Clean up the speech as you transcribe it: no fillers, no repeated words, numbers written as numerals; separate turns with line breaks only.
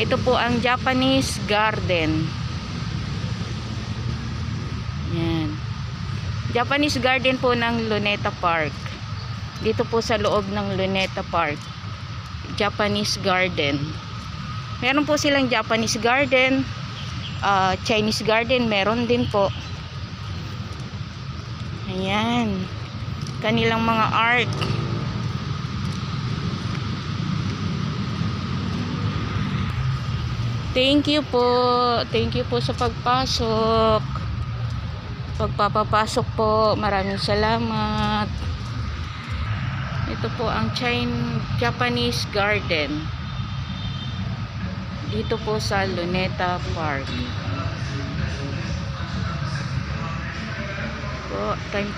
Ito po ang Japanese Garden. Yan. Japanese Garden po ng Luneta Park. Dito po sa loob ng Luneta Park. Japanese Garden. Meron po silang Japanese Garden, Chinese Garden, meron din po. Ayan. Kanilang mga art. Thank you po. Thank you po sa pagpasok. Pagpapapasok po. Maraming salamat. Ito po ang Japanese Garden. Dito po sa Luneta Park. Po, time